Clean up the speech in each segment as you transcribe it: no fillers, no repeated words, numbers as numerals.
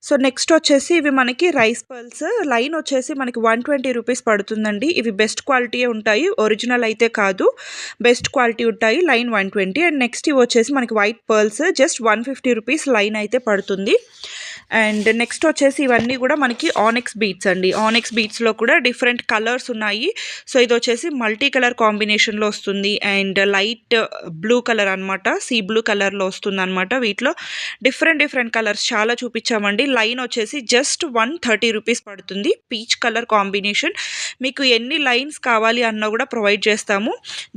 So next వచ్చేసి ఇవి మనకి రైస్ పర్ల్స్ లైన్ వచ్చేసి మనకి 120 రూపీస్ పడుతుందండి. ఇవి బెస్ట్ క్వాలిటీయే ఉంటాయి, ఒరిజినల్ అయితే కాదు, బెస్ట్ క్వాలిటీ ఉంటాయి. లైన్ 120. అండ్ నెక్స్ట్ ఇవి వచ్చేసి మనకి white pearls just 150 rupees line అయితే పడుతుంది. అండ్ నెక్స్ట్ వచ్చేసి ఇవన్నీ కూడా మనకి ఆనెక్స్ బీట్స్ అండి. ఆనెక్స్ బీట్స్లో కూడా డిఫరెంట్ కలర్స్ ఉన్నాయి. సో ఇది వచ్చేసి మల్టీ కలర్ కాంబినేషన్లో వస్తుంది అండ్ లైట్ బ్లూ కలర్ అనమాట, సీ బ్లూ కలర్లో వస్తుంది అనమాట. వీటిలో డిఫరెంట్ కలర్స్ చాలా చూపించామండి. లైన్ వచ్చేసి జస్ట్ 130 రూపీస్ పడుతుంది. Peach colour combination. మీకు ఎన్ని లైన్స్ కావాలి అన్నా కూడా ప్రొవైడ్ చేస్తాము.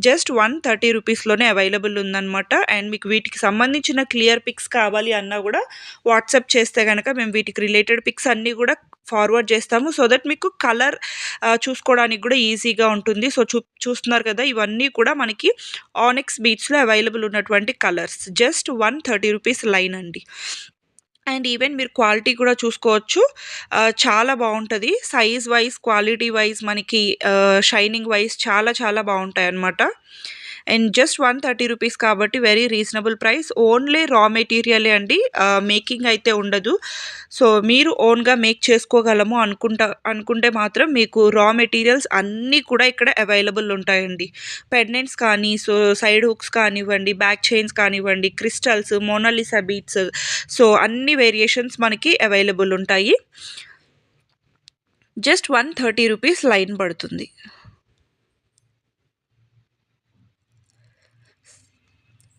జస్ట్ 130 రూపీస్లోనే అవైలబుల్ ఉందన్నమాట. అండ్ మీకు వీటికి సంబంధించిన క్లియర్ పిక్స్ కావాలి అన్నా కూడా వాట్సాప్ చేస్తే కనుక మేము వీటికి రిలేటెడ్ పిక్స్ అన్నీ కూడా ఫార్వర్డ్ చేస్తాము. సో దట్ మీకు కలర్ చూసుకోవడానికి కూడా ఈజీగా ఉంటుంది. సో చూస్తున్నారు కదా, ఇవన్నీ కూడా మనకి ఆనెక్స్ బీట్స్లో అవైలబుల్ ఉన్నటువంటి కలర్స్. జస్ట్ 130 రూపీస్ లైన్ అండి. అండ్ ఈవెన్ మీరు క్వాలిటీ కూడా చూసుకోవచ్చు, చాలా బాగుంటుంది. సైజ్ వైజ్, క్వాలిటీ వైజ్, మనకి షైనింగ్ వైజ్ చాలా చాలా బాగుంటాయి అన్నమాట. అండ్ జస్ట్ 130 రూపీస్ కాబట్టి వెరీ రీజనబుల్ ప్రైస్. ఓన్లీ రా మెటీరియలే అండి, మేకింగ్ అయితే ఉండదు. సో మీరు ఓన్గా మేక్ చేసుకోగలము అనుకుంటే మాత్రం మీకు రా మెటీరియల్స్ అన్నీ కూడా ఇక్కడ అవైలబుల్ ఉంటాయండి. పెండెంట్స్ కానీ, సో సైడ్ హుక్స్ కానివ్వండి, బ్యాక్ చైన్స్ కానివ్వండి, క్రిస్టల్స్, మోనాలిసా బీట్స్, సో అన్ని వేరియేషన్స్ మనకి అవైలబుల్ ఉంటాయి. జస్ట్ 130 రూపీస్ లైన్ పడుతుంది.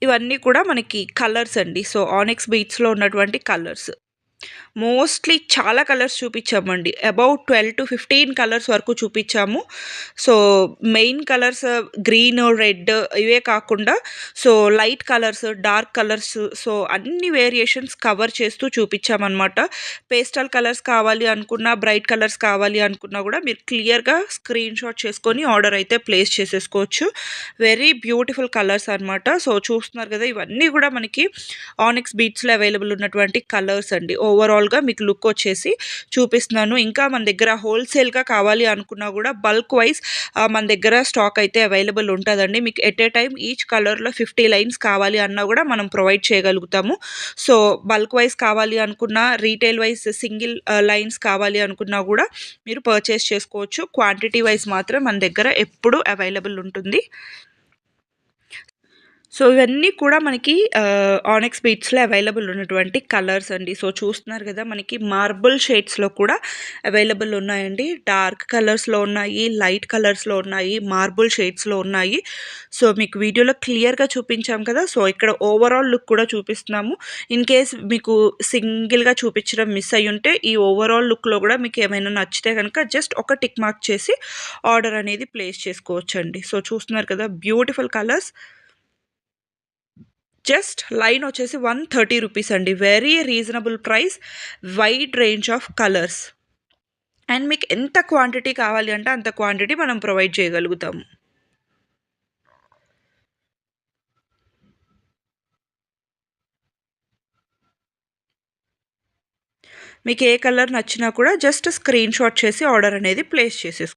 ఇవన్నీ కూడా మనకి కలర్స్ అండి. సో ఆనెక్స్ బీట్స్లో ఉన్నటువంటి కలర్స్ మోస్ట్లీ చాలా కలర్స్ చూపించామండి. అబౌట్ 12 to 15 కలర్స్ వరకు చూపించాము. So main colours green, red ఇవే కాకుండా so light colours, dark colours, so అన్ని వేరియేషన్స్ కవర్ చేస్తూ చూపించామన్నమాట. పేస్టల్ కలర్స్ కావాలి అనుకున్నా, బ్రైట్ కలర్స్ కావాలి అనుకున్నా కూడా మీరు క్లియర్గా స్క్రీన్ షాట్ చేసుకొని ఆర్డర్ అయితే ప్లేస్ చేసేసుకోవచ్చు. వెరీ బ్యూటిఫుల్ కలర్స్ అనమాట. సో చూస్తున్నారు కదా, ఇవన్నీ కూడా మనకి ఆనెక్స్ బీట్స్లో అవైలబుల్ ఉన్నటువంటి కలర్స్ అండి. ఓవరాల్గా మీకు లుక్ వచ్చేసి చూపిస్తున్నాను. ఇంకా మన దగ్గర హోల్సేల్గా కావాలి అనుకున్నా కూడా బల్క్ వైజ్ మన దగ్గర స్టాక్ అయితే అవైలబుల్ ఉంటుందండి. మీకు ఎట్ ఏ టైం ఈచ్ కలర్లో 50 లైన్స్ కావాలి అన్నా కూడా మనం ప్రొవైడ్ చేయగలుగుతాము. సో బల్క్ వైజ్ కావాలి అనుకున్నా, రీటైల్ వైజ్ సింగిల్ లైన్స్ కావాలి అనుకున్నా కూడా మీరు పర్చేస్ చేసుకోవచ్చు. క్వాంటిటీ వైజ్ మాత్రం మన దగ్గర ఎప్పుడూ అవైలబుల్ ఉంటుంది. సో ఇవన్నీ కూడా మనకి ఆనెక్స్ బీట్స్లో అవైలబుల్ ఉన్నటువంటి కలర్స్ అండి. సో చూస్తున్నారు కదా, మనకి మార్బుల్ షేడ్స్లో కూడా అవైలబుల్ ఉన్నాయండి. డార్క్ కలర్స్లో ఉన్నాయి, లైట్ కలర్స్లో ఉన్నాయి, మార్బుల్ షేడ్స్లో ఉన్నాయి. సో మీకు వీడియోలో క్లియర్గా చూపించాం కదా, సో ఇక్కడ ఓవరాల్ లుక్ కూడా చూపిస్తున్నాము. ఇన్ కేస్ మీకు సింగిల్గా చూపించడం మిస్ అయ్యి ఉంటే ఈ ఓవరాల్ లుక్లో కూడా మీకు ఏమైనా నచ్చితే కనుక జస్ట్ ఒక టిక్ మార్క్ చేసి ఆర్డర్ అనేది ప్లేస్ చేసుకోవచ్చండి. సో చూస్తున్నారు కదా, బ్యూటిఫుల్ కలర్స్. జస్ట్ లైన్ వచ్చేసి 130 రూపీస్ అండి. Very reasonable price, wide range of colours. And మీకు ఎంత క్వాంటిటీ కావాలి అంటే అంత క్వాంటిటీ మనం ప్రొవైడ్ చేయగలుగుతాము. మీకు ఏ కలర్ నచ్చినా కూడా జస్ట్ స్క్రీన్ షాట్ చేసి ఆర్డర్ అనేది ప్లేస్ చేసేసుకోండి.